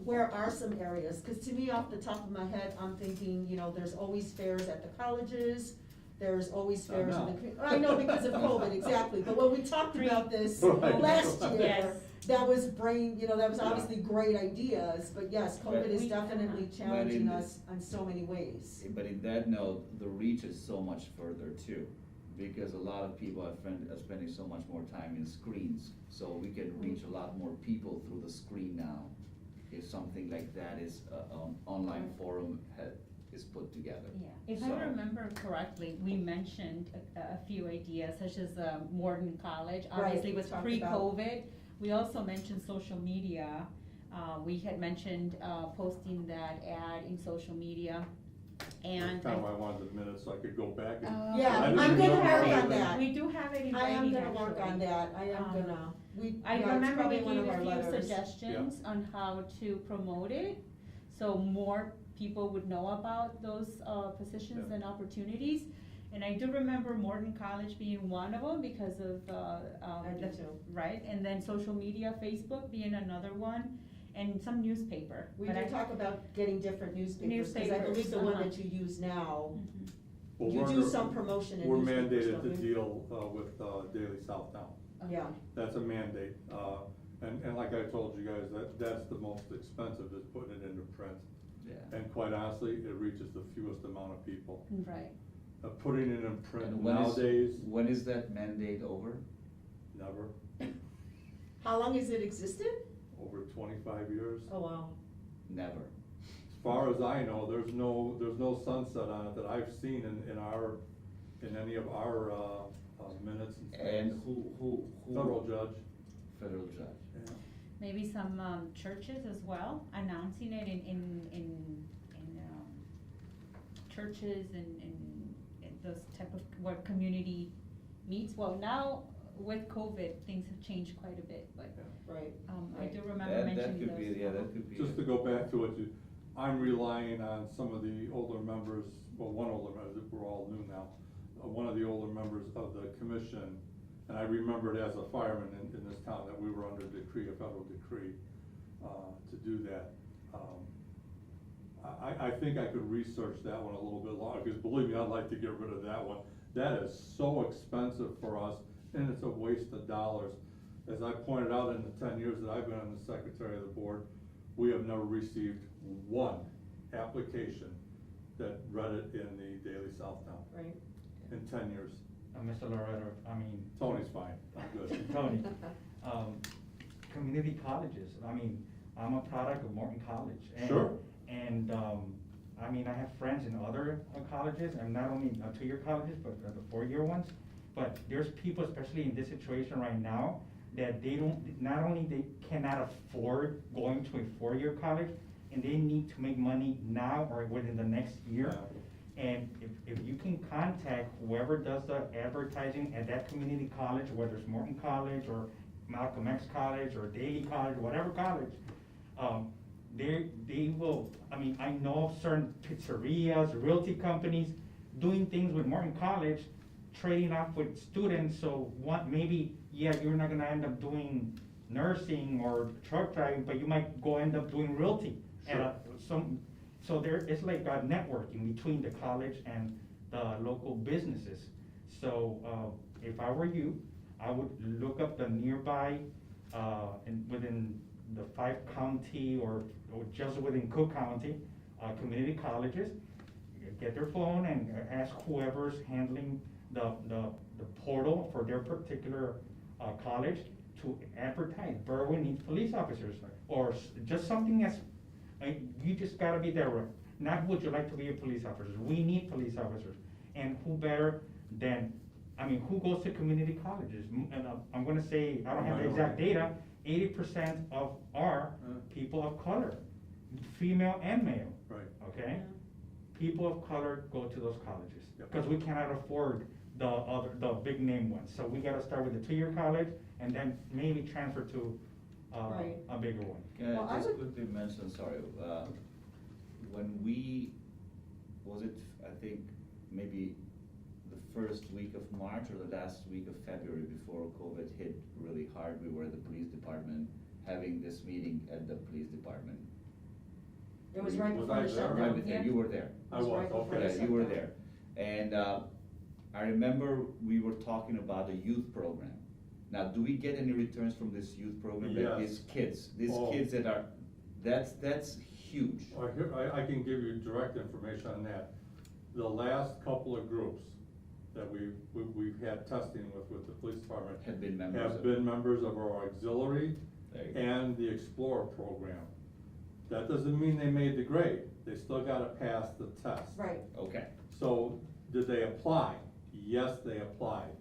Speaker 2: where are some areas, because to me, off the top of my head, I'm thinking, there's always fairs at the colleges, there's always fairs in the, I know because of COVID, exactly, but when we talked about this
Speaker 3: Right.
Speaker 2: last year,
Speaker 1: Yes.
Speaker 2: that was that was obviously great ideas, but yes, COVID is
Speaker 1: We-
Speaker 2: definitely challenging
Speaker 5: But in
Speaker 2: us on so many ways.
Speaker 5: But in that note, the reach is so much further too, because a lot of people are spending so much more time in screens, so we can reach a lot more people through the screen now. If something like that is, an online forum is put together.
Speaker 1: Yeah, if
Speaker 5: So-
Speaker 1: I remember correctly, we mentioned a few ideas, such as Morton College,
Speaker 2: Right,
Speaker 1: obviously
Speaker 2: we
Speaker 1: with
Speaker 2: talked
Speaker 1: pre-COVID. We also mentioned social media. We had mentioned posting that ad in social media, and.
Speaker 3: That's kind of why I wanted the minutes, so I could go back and.
Speaker 2: Yeah,
Speaker 3: I didn't
Speaker 2: I'm
Speaker 3: even
Speaker 2: gonna
Speaker 3: know
Speaker 2: work
Speaker 3: about
Speaker 2: on
Speaker 3: it.
Speaker 2: that.
Speaker 1: We do have it in
Speaker 2: I am
Speaker 1: writing,
Speaker 2: gonna work on
Speaker 1: actually.
Speaker 2: that, I am
Speaker 1: Um,
Speaker 2: gonna,
Speaker 1: I
Speaker 2: it's
Speaker 1: remember we
Speaker 2: probably one
Speaker 1: gave
Speaker 2: of
Speaker 1: a
Speaker 2: our
Speaker 1: few
Speaker 2: letters.
Speaker 1: suggestions on how to promote it, so more people would know about those positions
Speaker 3: Yeah.
Speaker 1: and opportunities. And I do remember Morton College being one of them because of,
Speaker 2: I do too.
Speaker 1: right, and then social media, Facebook being another one, and some newspaper.
Speaker 2: We
Speaker 1: But
Speaker 2: did
Speaker 1: I-
Speaker 2: talk about getting different newspapers, cause I believe the one
Speaker 1: Newspapers,
Speaker 2: that you use now,
Speaker 1: Mhm.
Speaker 3: Well,
Speaker 2: you
Speaker 3: we're
Speaker 2: do
Speaker 3: under-
Speaker 2: some promotion in
Speaker 3: We're
Speaker 2: newspapers,
Speaker 3: mandated
Speaker 2: don't
Speaker 3: to
Speaker 2: you?
Speaker 3: deal with Daily South now.
Speaker 2: Yeah,
Speaker 3: That's a mandate, and like I told you guys, that's the most expensive, is putting it into print.
Speaker 5: Yeah.
Speaker 3: And quite honestly, it reaches the fewest amount of people.
Speaker 1: Right.
Speaker 3: Putting it in print
Speaker 5: And
Speaker 3: nowadays,
Speaker 5: when is that mandate over?
Speaker 3: never,
Speaker 2: How long has it existed?
Speaker 3: over 25 years.
Speaker 2: Oh, wow.
Speaker 5: Never.
Speaker 3: As far as I know, there's no sunset on it that I've seen in any of our, minutes and
Speaker 5: And
Speaker 3: things.
Speaker 5: who?
Speaker 3: Federal judge.
Speaker 5: Federal judge.
Speaker 3: Yeah.
Speaker 1: Maybe some, churches as well, announcing it in churches and those type of, where community meets. Well, now with COVID, things have changed quite a bit, but,
Speaker 2: Right.
Speaker 1: I do remember
Speaker 5: That
Speaker 1: mentioning
Speaker 5: could be,
Speaker 1: those.
Speaker 5: yeah, that could be.
Speaker 3: Just to go back to what I'm relying on some of the older members, well, one older member, we're all new now, one of the older members of the commission, and I remembered as a fireman in this town that we were under decree, a federal decree, to do that. I think I could research that one a little bit longer, because believe me, I'd like to get rid of that one. That is so expensive for us, and it's a waste of dollars. As I pointed out, in the 10 years that I've been on the secretary of the board, we have never received one application that read it in the Daily Southtown
Speaker 2: Right.
Speaker 3: in 10 years.
Speaker 4: Mr. Loretto,
Speaker 3: Tony's fine, I'm good.
Speaker 4: Tony, community colleges, I'm a product of Morton College.
Speaker 3: Sure.
Speaker 4: And, I have friends in other colleges, and not only 2-year colleges, but the 4-year ones. But there's people, especially in this situation right now, that they don't, not only they cannot afford going to a 4-year college, and they need to make money now or within the next year.
Speaker 3: Yeah.
Speaker 4: And if you can contact whoever does the advertising at that community college, whether it's Morton College or Malcolm X College or Daly College, whatever college, they will, I know certain pizzerias, realty companies doing things with Morton College, trading off with students, so maybe, you're not gonna end up doing nursing or truck driving, but you might end up doing realty.
Speaker 3: Sure.
Speaker 4: And so it's like a networking between the college and the local businesses. So, if I were you, I would look up the nearby, within the 5-county or just within Cook County, community colleges, get their phone and ask whoever's handling the portal for their particular, college to advertise, Berwyn needs police officers, or just something as, you just gotta be there, not would you like to be a police officer, we need police officers. And who better than, who goes to community colleges? And I'm gonna say, I don't have the exact data, 80% of our people of color, female and male.
Speaker 3: Right.
Speaker 4: Okay? People of color go to those colleges,
Speaker 3: Yep.
Speaker 4: because we cannot afford the big name ones. So we gotta start with the 2-year college and then maybe transfer to,
Speaker 2: Right.
Speaker 4: a bigger one.
Speaker 5: Can
Speaker 2: Well, I
Speaker 5: I just
Speaker 2: would-
Speaker 5: quickly mention, sorry, when I think maybe the first week of March or the last week of February before COVID hit really hard, we were at the police department having this meeting at the police department.
Speaker 2: It was right
Speaker 3: Was
Speaker 2: before
Speaker 3: I
Speaker 2: the
Speaker 3: there?
Speaker 2: shutdown.
Speaker 5: Right with you, you were there.
Speaker 3: I was,
Speaker 2: right before
Speaker 3: okay.
Speaker 2: the
Speaker 5: Yeah, you were
Speaker 2: shutdown.
Speaker 5: there. And I remember we were talking about a youth program. Now, do we get any returns from this youth program? Like
Speaker 3: Yes.
Speaker 5: these
Speaker 3: Oh.
Speaker 5: kids that are, that's huge.
Speaker 3: I can give you direct information on that. The last couple of groups that we've had testing with the police department
Speaker 5: Have been members
Speaker 3: have
Speaker 5: of.
Speaker 3: been members of our auxiliary
Speaker 5: There you go.
Speaker 3: and the Explorer program. That doesn't mean they made the grade, they still gotta pass the test.
Speaker 2: Right.
Speaker 5: Okay,
Speaker 3: So, did they apply? Yes, they applied.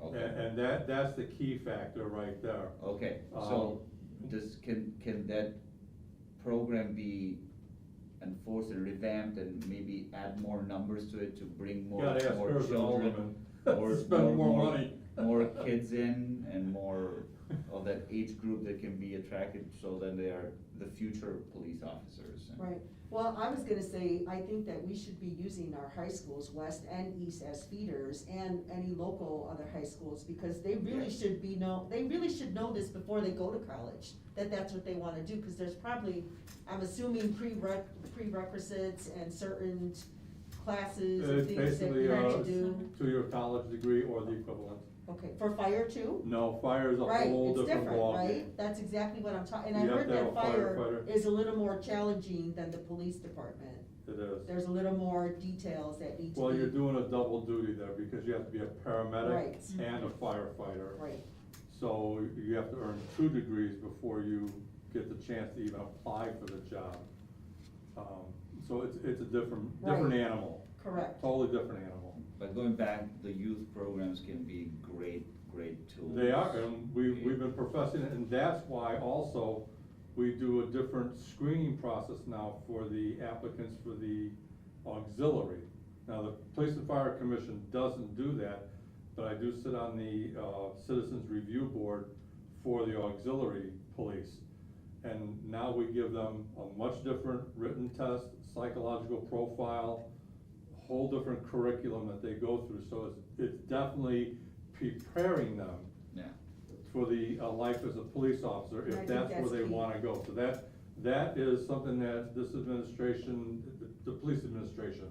Speaker 5: okay,
Speaker 3: And that's the key factor right there.
Speaker 5: okay, so can that program be enforced and revamped and maybe add more numbers to it to bring more
Speaker 3: Gotta ask
Speaker 5: more
Speaker 3: her,
Speaker 5: children?
Speaker 3: Alderman. Spend more money.
Speaker 5: More kids in and more of that age group that can be attracted, so then they are the future police officers.
Speaker 2: Right. Well, I was gonna say, I think that we should be using our high schools, west and east, as feeders, and any local other high schools, because they really
Speaker 5: Yeah.
Speaker 2: should they really should know this before they go to college, that that's what they wanna do, cause there's probably, I'm assuming prerequisites and certain classes and
Speaker 3: It's
Speaker 2: things that
Speaker 3: basically
Speaker 2: we
Speaker 3: a
Speaker 2: have to do.
Speaker 3: 2-year college degree or the equivalent.
Speaker 2: Okay, for fire too?
Speaker 3: No, fire is a
Speaker 2: Right,
Speaker 3: whole
Speaker 2: it's
Speaker 3: different
Speaker 2: different,
Speaker 3: ballgame.
Speaker 2: right? That's exactly what I'm talking, and I
Speaker 3: You have
Speaker 2: heard
Speaker 3: to have
Speaker 2: that
Speaker 3: a
Speaker 2: fire
Speaker 3: firefighter.
Speaker 2: is a little more challenging than the police department.
Speaker 3: It is.
Speaker 2: There's a little more details that need to be.
Speaker 3: Well, you're doing a double duty there because you have to be a paramedic
Speaker 2: Right.
Speaker 3: and a firefighter.
Speaker 2: Right,
Speaker 3: So you have to earn 2 degrees before you get the chance to even apply for the job. So it's a different
Speaker 2: Right.
Speaker 3: animal,
Speaker 2: correct.
Speaker 3: totally different animal.
Speaker 5: But going back, the youth programs can be great tools.
Speaker 3: They are, and we've been professing it, and that's why also we do a different screening process now for the applicants for the auxiliary. Now, the Police and Fire Commission doesn't do that, but I do sit on the Citizens Review Board for the auxiliary police. And now we give them a much different written test, psychological profile, whole different curriculum that they go through. So it's definitely preparing them
Speaker 5: Yeah.
Speaker 3: for the life as a police officer,
Speaker 2: I
Speaker 3: if
Speaker 2: think
Speaker 3: that's where
Speaker 2: that's
Speaker 3: they
Speaker 2: key.
Speaker 3: wanna go. So that is something that this administration, the police administration,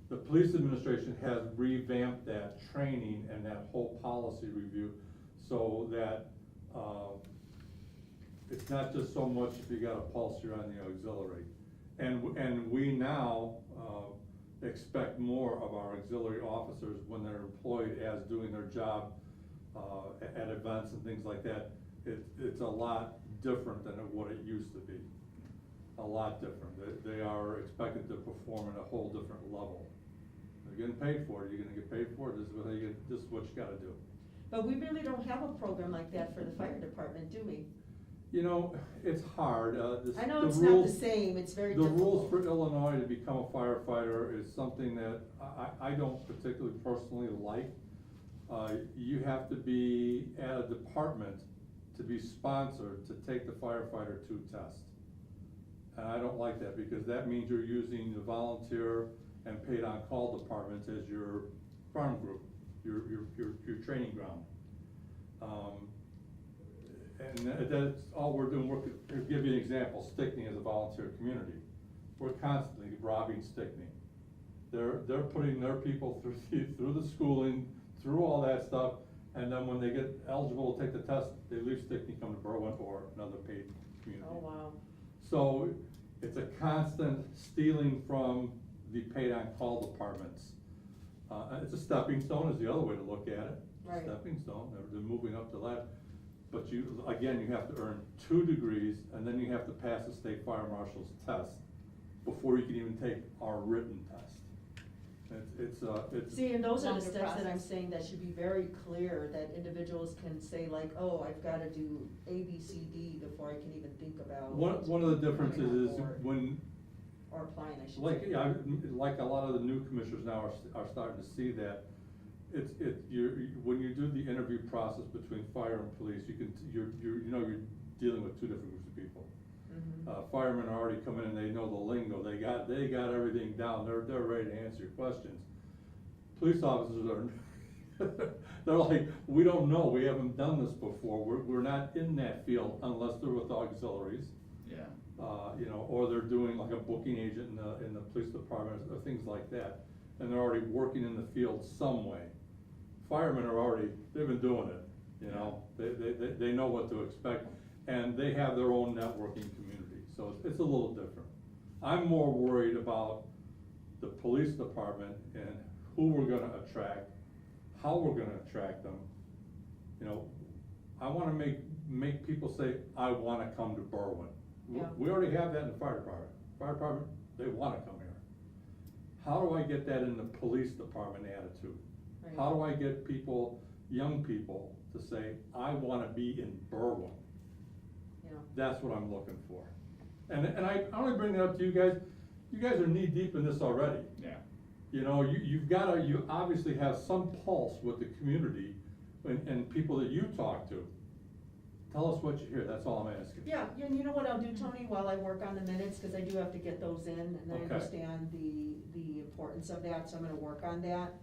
Speaker 3: the police administration has revamped that training and that whole policy review so that, it's not just so much if you got a pulse, you're on the auxiliary. And we now, expect more of our auxiliary officers when they're employed as doing their job, at events and things like that. It's a lot different than what it used to be. A lot different. They are expected to perform at a whole different level. They're getting paid for it, you're gonna get paid for it, this is what you gotta do.
Speaker 2: But we really don't have a program like that for the fire department, do we?
Speaker 3: You know, it's hard,
Speaker 2: I know
Speaker 3: the
Speaker 2: it's not the
Speaker 3: rules-
Speaker 2: same, it's very
Speaker 3: The
Speaker 2: difficult.
Speaker 3: rules for Illinois to become a firefighter is something that I don't particularly personally like. You have to be at a department to be sponsored to take the firefighter 2 test. And I don't like that because that means you're using the volunteer and paid on call departments as your farm group, your training ground. And that's all we're doing. To give you an example, Stickney is a volunteer community. We're constantly robbing Stickney. They're putting their people through the schooling, through all that stuff, and then when they get eligible to take the test, they leave Stickney, come to Berwyn or another paid community.
Speaker 2: Oh, wow.
Speaker 3: So it's a constant stealing from the paid on call departments. It's a stepping stone is the other way to look at it.
Speaker 2: Right.
Speaker 3: Stepping stone, they're moving up the ladder. But you have to earn 2 degrees, and then you have to pass the state fire marshal's test before you can even take our written test. It's.
Speaker 2: See, and those are the
Speaker 1: Longer
Speaker 2: steps that I'm
Speaker 1: process.
Speaker 2: saying that should be very clear, that individuals can say like, oh, I've gotta do A, B, C, D before I can even think about.
Speaker 3: One of the differences
Speaker 2: coming on
Speaker 3: is
Speaker 2: board.
Speaker 3: when,
Speaker 2: Or applying, I should say.
Speaker 3: like a lot of the new commissioners now are starting to see that, when you do the interview process between fire and police, you're dealing with 2 different groups of people.
Speaker 2: Mhm.
Speaker 3: Firemen are already coming in, they know the lingo, they got everything down, they're ready to answer your questions. Police officers are, they're like, we don't know, we haven't done this before, we're not in that field unless they're with auxiliaries.
Speaker 5: Yeah.
Speaker 3: Or they're doing like a booking agent in the police department, or things like that, and they're already working in the field some way. Firemen they've been doing it, they know what to expect, and they have their own networking community, so it's a little different. I'm more worried about the police department and who we're gonna attract, how we're gonna attract them. I wanna make people say, I wanna come to Berwyn.
Speaker 2: Yeah.
Speaker 3: We already have that in the fire department. Fire department, they wanna come here. How do I get that in the police department attitude?
Speaker 2: Right.
Speaker 3: How do I get young people to say, I wanna be in Berwyn?
Speaker 2: Yeah.
Speaker 3: That's what I'm looking for. And I only bring that up to you guys are knee deep in this already.
Speaker 5: Yeah.
Speaker 3: You obviously have some pulse with the community and people that you talk to. Tell us what you hear, that's all I'm asking.
Speaker 2: Yeah, and you know what I'll do, Tony, while I work on the minutes, cause I do have to get those in, and I
Speaker 3: Okay.
Speaker 2: understand the importance of that, so I'm gonna work on that.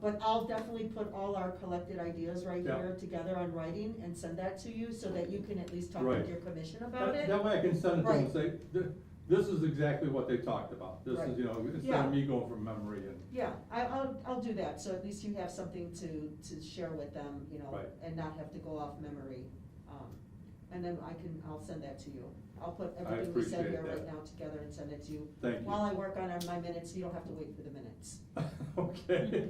Speaker 2: But I'll definitely put all our collected ideas right
Speaker 3: Yeah.
Speaker 2: here together on writing and send that to you, so that you can at least talk
Speaker 3: Right.
Speaker 2: with your commission about it.
Speaker 3: That way I can send it to them and
Speaker 2: Right.
Speaker 3: say, this is exactly what they talked about. This
Speaker 2: Right.
Speaker 3: is, instead
Speaker 2: Yeah.
Speaker 3: of me going from memory and,
Speaker 2: Yeah, I'll do that, so at least you have something to share with them,
Speaker 3: Right.
Speaker 2: and not have to go off memory. And then I'll send that to you. I'll put everything we said
Speaker 3: appreciate
Speaker 2: here right
Speaker 3: that.
Speaker 2: now together and send it to you.
Speaker 3: Thank you.
Speaker 2: While I work on my minutes, you don't have to wait for the minutes.
Speaker 3: Okay.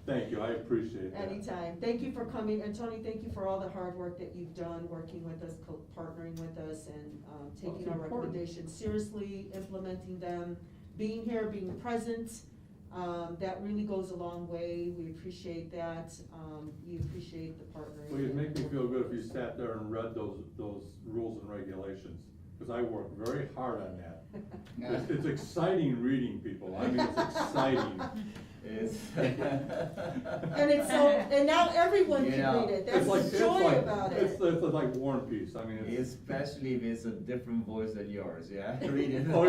Speaker 3: Thank you, I appreciate that.
Speaker 2: Anytime. Thank you for coming, and Tony, thank you for all the hard work that you've done, working with us, partnering with us, and taking
Speaker 3: it's
Speaker 2: our
Speaker 3: important.
Speaker 2: recommendations seriously, implementing them, being here, being present. That really goes a long way. We appreciate that. We appreciate the partnering.
Speaker 3: Well, it'd make me feel good if you sat there and read those rules and regulations, because I work very hard on that. It's exciting reading, people, I mean, it's exciting.
Speaker 2: And now everyone can read it. That's the joy about it.
Speaker 3: It's like War and Peace, I mean, it's.
Speaker 5: Especially if it's a different voice than yours, yeah? Read it.
Speaker 3: Oh,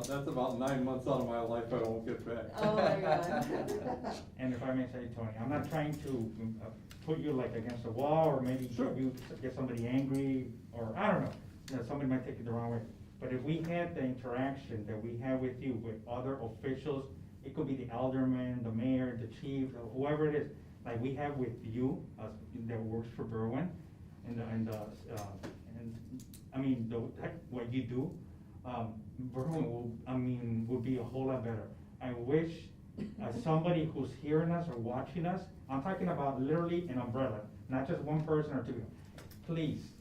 Speaker 3: that's about 9 months out of my life I won't get back.
Speaker 2: Oh, my God.
Speaker 4: And if I may say, Tony, I'm not trying to put you like against the wall, or maybe
Speaker 3: Sure.
Speaker 4: get somebody angry, or I don't know, somebody might take it the wrong way. But if we had the interaction that we have with you, with other officials, it could be the alderman, the mayor, the chief, whoever it is, like we have with you, that works for Berwyn, and I mean, what you do, Berwyn would be a whole lot better. I wish somebody who's hearing us or watching us, I'm talking about literally an umbrella, not just one person or two. Please,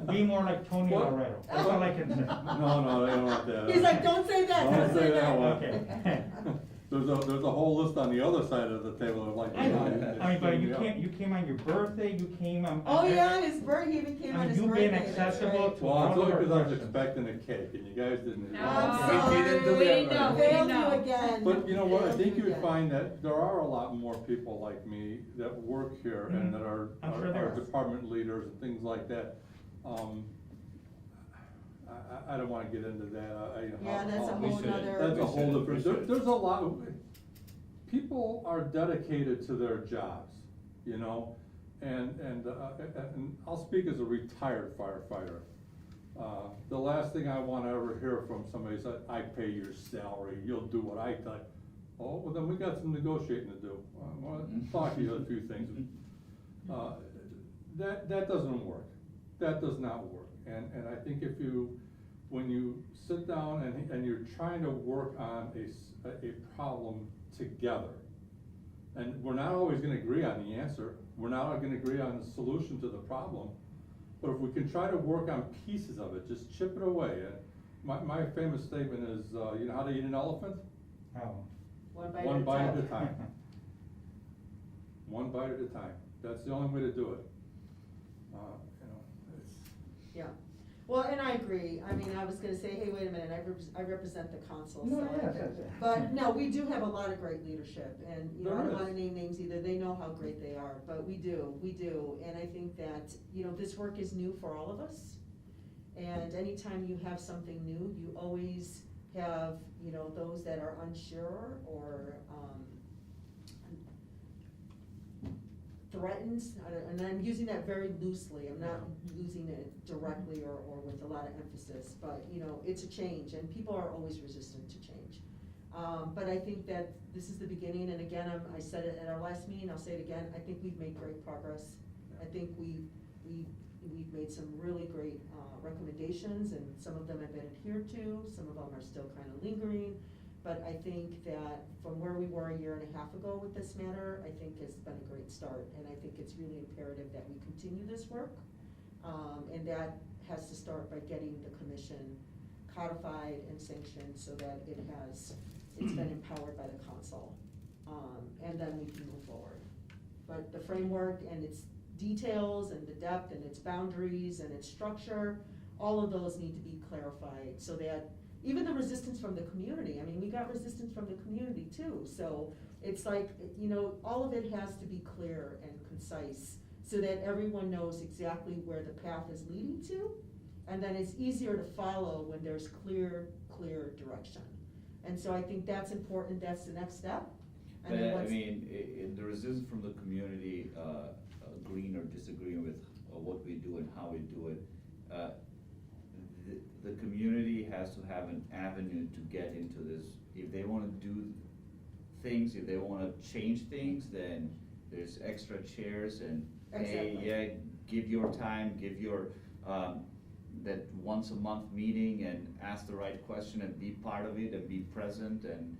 Speaker 4: be more like Tony
Speaker 3: What?
Speaker 4: Loretto. That's all I can say.
Speaker 3: No, I don't want that.
Speaker 2: He's like, don't say that,
Speaker 3: Don't say that one.
Speaker 4: Okay.
Speaker 3: There's a whole list on the other side of the table of like.
Speaker 4: I know, but you came on your birthday, you came on.
Speaker 2: Oh, yeah, his birthday, he even came on his
Speaker 4: You've
Speaker 2: birthday.
Speaker 4: been
Speaker 2: that's
Speaker 4: accessible
Speaker 2: right.
Speaker 4: to
Speaker 3: Well,
Speaker 4: all
Speaker 3: it's
Speaker 4: of
Speaker 3: only
Speaker 4: our
Speaker 3: because I was
Speaker 4: questions.
Speaker 3: expecting a cake and you guys didn't.
Speaker 1: No,
Speaker 2: I'm
Speaker 5: We didn't
Speaker 2: sorry.
Speaker 5: deliver.
Speaker 2: Failed you
Speaker 1: know.
Speaker 2: again.
Speaker 3: But you know what, I
Speaker 2: Failed
Speaker 3: think you would
Speaker 2: again.
Speaker 3: find that there are a lot more people like me that work here and that are,
Speaker 4: I'm sure there
Speaker 3: are
Speaker 4: are.
Speaker 3: department leaders and things like that. I don't wanna get into that,
Speaker 2: Yeah, that's a
Speaker 5: we
Speaker 2: whole
Speaker 5: should.
Speaker 2: nother.
Speaker 3: That's a whole
Speaker 5: We
Speaker 3: different,
Speaker 5: should.
Speaker 3: there's a lot of, people are dedicated to their jobs, and I'll speak as a retired firefighter. The last thing I wanna ever hear from somebody is that I pay your salary, you'll do what I tell you. Oh, well, then we got some negotiating to do. I wanna talk to you a few things. That doesn't work. That does not work. And I think when you sit down and you're trying to work on a problem together, and we're not always gonna agree on the answer, we're not gonna agree on the solution to the problem, but if we can try to work on pieces of it, just chip it away. My famous statement is, you know how to eat an elephant?
Speaker 4: Oh.
Speaker 2: One bite
Speaker 3: at a time. One bite at a time. That's the only way to do it.
Speaker 2: Yeah, well, and I agree, I mean, I was gonna say, hey, wait a minute, I represent the council, so.
Speaker 4: No, yes.
Speaker 2: But, no, we do have a lot of great leadership, and, I
Speaker 3: There
Speaker 2: don't
Speaker 3: is.
Speaker 2: wanna name names either, they know how great they are, but we do, and I think that, this work is new for all of us. And anytime you have something new, you always have, those that are unsure or, threatened, and I'm using that very loosely, I'm not using it directly or with a lot of emphasis, but, it's a change, and people are always resistant to change. But I think that this is the beginning, and again, I said it at our last meeting, I'll say it again, I think we've made great progress. I think we've made some really great recommendations, and some of them have been adhered to, some of them are still kind of lingering. But I think that from where we were a year and a half ago with this matter, I think it's been a great start, and I think it's really imperative that we continue this work. And that has to start by getting the commission codified and sanctioned so that it's been empowered by the council. And then we can move forward. But the framework and its details and the depth and its boundaries and its structure, all of those need to be clarified so that even the resistance from the community, I mean, we got resistance from the community too, so it's like, all of it has to be clear and concise so that everyone knows exactly where the path is leading to, and then it's easier to follow when there's clear direction. And so I think that's important, that's the next step. And
Speaker 5: But
Speaker 2: then
Speaker 5: I
Speaker 2: what's-
Speaker 5: mean, the resistance from the community, agreeing or disagreeing with of what we do and how we do it. The community has to have an avenue to get into this. If they wanna do things, if they wanna change things, then there's extra chairs and, hey,
Speaker 2: Exactly.
Speaker 5: yeah, give your time, give your, that once a month meeting and ask the right question and be part of it and be present, and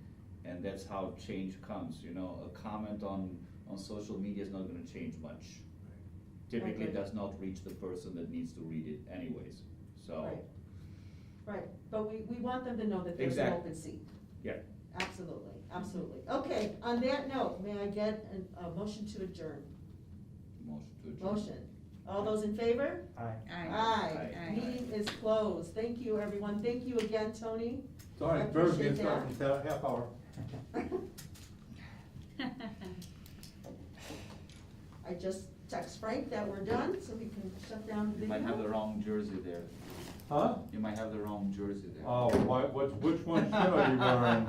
Speaker 5: that's how change comes, you know. A comment on social media is not gonna change much. Typically
Speaker 2: Okay.
Speaker 5: does not reach the person that needs to read it anyways, so.
Speaker 2: Right. Right, but we want them to know that there's an
Speaker 5: Exactly.
Speaker 2: open seat.
Speaker 5: Yeah.
Speaker 2: Absolutely, absolutely. Okay, on that note, may I get a motion to adjourn?
Speaker 5: Motion to adjourn.
Speaker 2: Motion. All those in favor?
Speaker 4: Aye.
Speaker 2: Aye.
Speaker 5: Aye.
Speaker 2: Meeting is closed. Thank you, everyone. Thank you again, Tony.
Speaker 3: Sorry,
Speaker 2: I
Speaker 3: Berwyn
Speaker 2: appreciate
Speaker 3: gets started in a half hour.
Speaker 2: I just text Frank that we're done, so we can shut down the
Speaker 5: You
Speaker 2: video.
Speaker 5: might have the wrong jersey there.
Speaker 3: Huh?
Speaker 5: You might have the wrong jersey there.
Speaker 3: Oh, which one should I be wearing?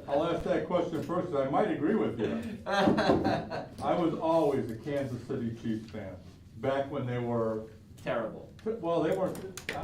Speaker 3: I'll ask that question first, 'cause I might agree with you. I was always a Kansas City Chiefs fan, back when they were,
Speaker 5: Terrible.
Speaker 3: well, they weren't,